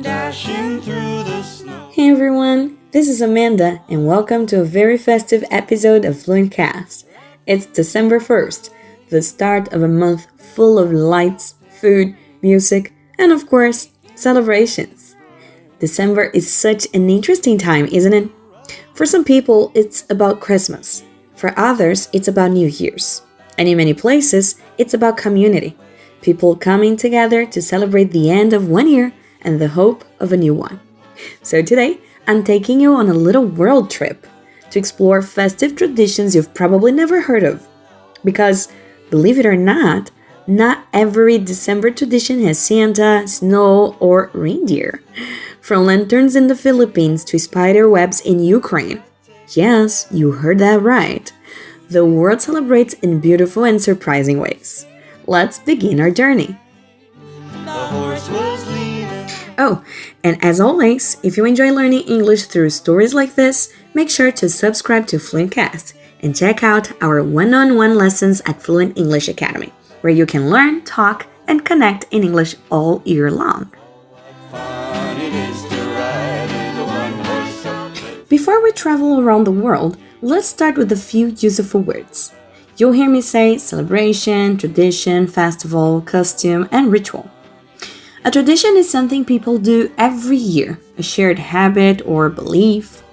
dashing through the snow. Hey everyone, this is Amanda and welcome to a very festive episode of Fluentcast. It's December 1st, the start of a month full of lights, food, music, and of course, celebrations. December is such an interesting time, isn't it? For some people, it's about Christmas. For others, it's about New Year's. And in many places, it's about community. People coming together to celebrate the end of one year and the hope of a new one. So today, I'm taking you on a little world trip to explore festive traditions you've probably never heard of. Because, believe it or not every December tradition has Santa, snow, or reindeer. From lanterns in the Philippines to spider webs in Ukraine. Yes, you heard that right. The world celebrates in beautiful and surprising ways. Let's begin our journey. Oh, and as always, if you enjoy learning English through stories like this, make sure to subscribe to Fluentcast and check out our one-on-one lessons at Fluent English Academy, where you can learn, talk, and connect in English all year long. Before we travel around the world, let's start with a few useful words. You'll hear me say celebration, tradition, festival, costume, and ritual. A tradition is something people do every year, a shared habit or belief.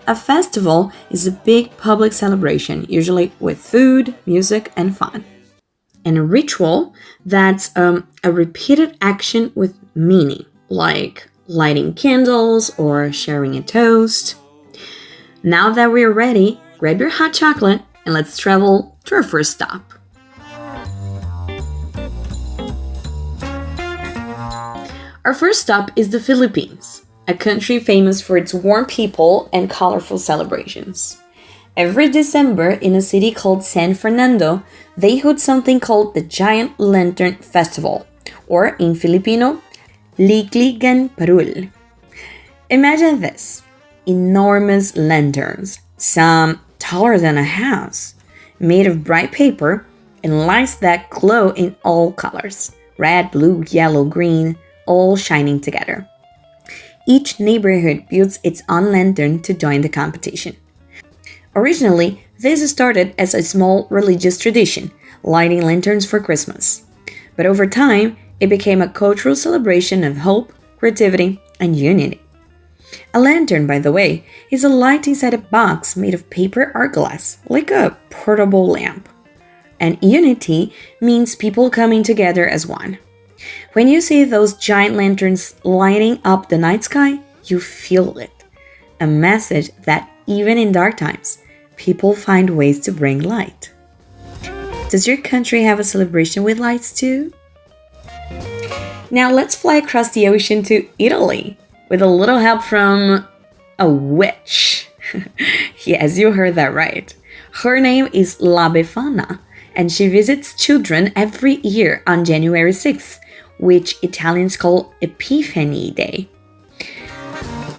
A festival is a big public celebration, usually with food, music, and fun. And a ritual, that's a repeated action with meaning, like lighting candles or sharing a toast. Now that we're ready, grab your hot chocolate and let's travel to our first stop. Our first stop is the Philippines, a country famous for its warm people and colorful celebrations. Every December, in a city called San Fernando, they hold something called the Giant Lantern Festival, or in Filipino, Ligligan Parul. Imagine this, enormous lanterns, some taller than a house, made of bright paper and lights that glow in all colors, red, blue, yellow, green, all shining together. Each neighborhood builds its own lantern to join the competition. Originally, this started as a small religious tradition, lighting lanterns for Christmas. But over time, it became a cultural celebration of hope, creativity, and unity. A lantern, by the way, is a light inside a box made of paper or glass, like a portable lamp. And unity means people coming together as one. When you see those giant lanterns lighting up the night sky, you feel it. A message that even in dark times, people find ways to bring light. Does your country have a celebration with lights too? Now let's fly across the ocean to Italy with a little help from a witch. Yes, you heard that right. Her name is La Befana, and she visits children every year on January 6th, which Italians call Epiphany Day.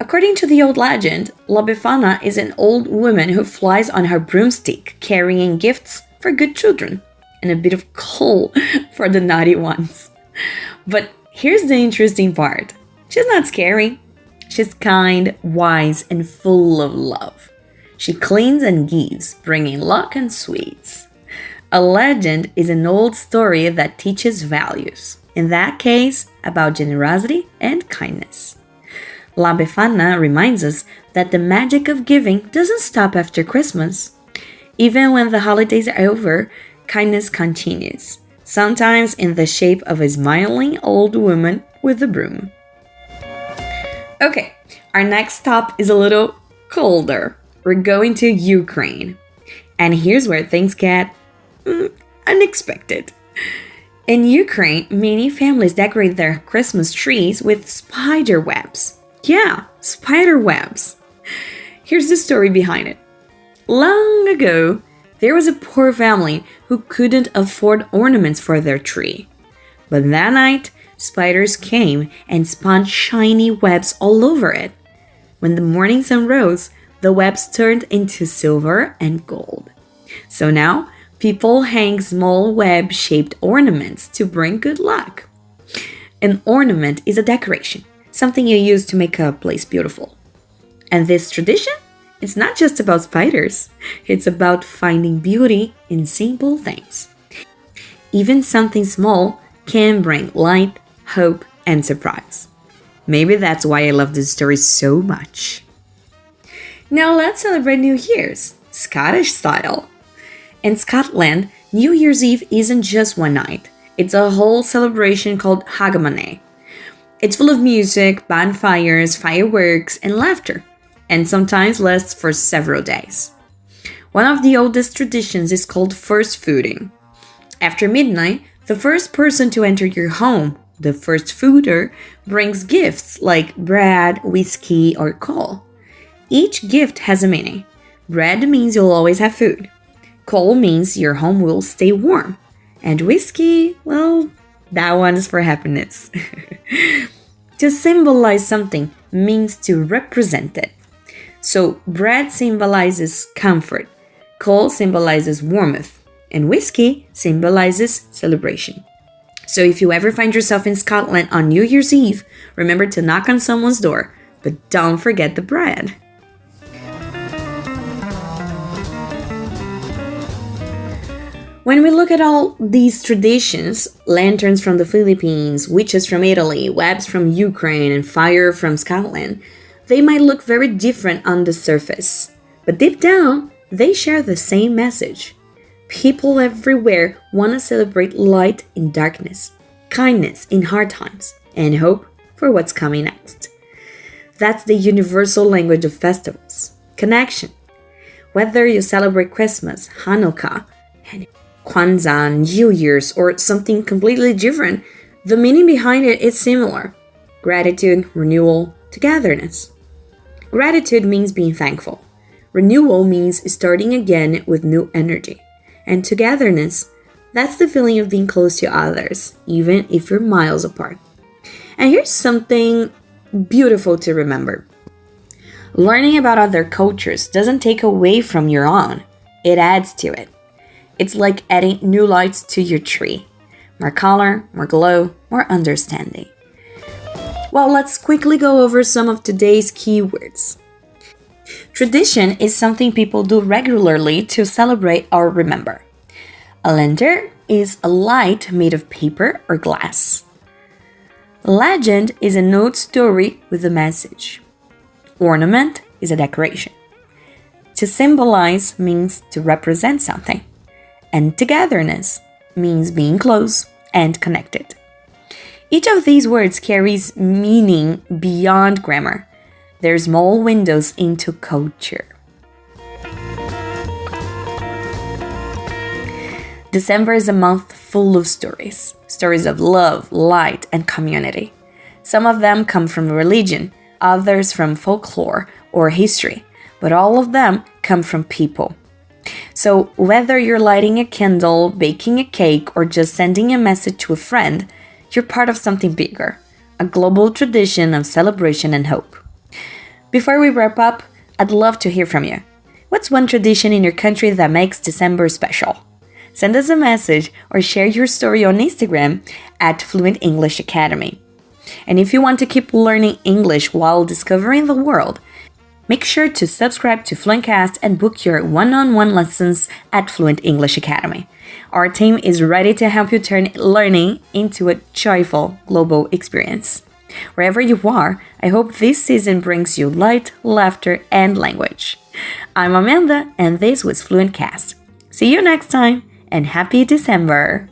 According to the old legend, La Befana is an old woman who flies on her broomstick, carrying gifts for good children and a bit of coal for the naughty ones. But here's the interesting part. She's not scary. She's kind, wise, and full of love. She cleans and gives, bringing luck and sweets. A legend is an old story that teaches values. In that case, about generosity and kindness. La Befana reminds us that the magic of giving doesn't stop after Christmas. Even when the holidays are over, kindness continues, sometimes in the shape of a smiling old woman with a broom. Okay, our next stop is a little colder. We're going to Ukraine. And here's where things get unexpected. In Ukraine, many families decorate their Christmas trees with spider webs. Yeah, spider webs. Here's the story behind it. Long ago, there was a poor family who couldn't afford ornaments for their tree. But that night, spiders came and spun shiny webs all over it. When the morning sun rose, the webs turned into silver and gold. So now, people hang small web-shaped ornaments to bring good luck. An ornament is a decoration, something you use to make a place beautiful. And this tradition? It's not just about spiders, it's about finding beauty in simple things. Even something small can bring light, hope, and surprise. Maybe that's why I love this story so much. Now let's celebrate New Year's, Scottish style. In Scotland, New Year's Eve isn't just one night. It's a whole celebration called Hogmanay. It's full of music, bonfires, fireworks, and laughter, and sometimes lasts for several days. One of the oldest traditions is called first fooding. After midnight, the first person to enter your home, the first fooder, brings gifts like bread, whiskey, or coal. Each gift has a meaning. Bread means you'll always have food. Coal means your home will stay warm. And whiskey, well, that one is for happiness. To symbolize something means to represent it. So bread symbolizes comfort, coal symbolizes warmth, and whiskey symbolizes celebration. So if you ever find yourself in Scotland on New Year's Eve, remember to knock on someone's door, but don't forget the bread. When we look at all these traditions, lanterns from the Philippines, witches from Italy, webs from Ukraine, and fire from Scotland, they might look very different on the surface. But deep down, they share the same message. People everywhere want to celebrate light in darkness, kindness in hard times, and hope for what's coming next. That's the universal language of festivals, connection. Whether you celebrate Christmas, Hanukkah, Kwanzaa, New Year's, or something completely different, the meaning behind it is similar. Gratitude, renewal, togetherness. Gratitude means being thankful. Renewal means starting again with new energy. And togetherness, that's the feeling of being close to others, even if you're miles apart. And here's something beautiful to remember. Learning about other cultures doesn't take away from your own, it adds to it. It's like adding new lights to your tree. More color, more glow, more understanding. Well, let's quickly go over some of today's keywords. Tradition is something people do regularly to celebrate or remember. A lantern is a light made of paper or glass. Legend is an old story with a message. Ornament is a decoration. To symbolize means to represent something. And togetherness means being close and connected. Each of these words carries meaning beyond grammar. They're small windows into culture. December is a month full of stories. Stories of love, light, and community. Some of them come from religion, others from folklore or history, but all of them come from people. So whether you're lighting a candle, baking a cake, or just sending a message to a friend, you're part of something bigger, a global tradition of celebration and hope. Before we wrap up, I'd love to hear from you. What's one tradition in your country that makes December special? Send us a message or share your story on Instagram at Fluent English Academy. And if you want to keep learning English while discovering the world, make sure to subscribe to Fluentcast and book your one-on-one lessons at Fluent English Academy. Our team is ready to help you turn learning into a joyful global experience. Wherever you are, I hope this season brings you light, laughter, and language. I'm Amanda, and this was Fluentcast. See you next time, and happy December!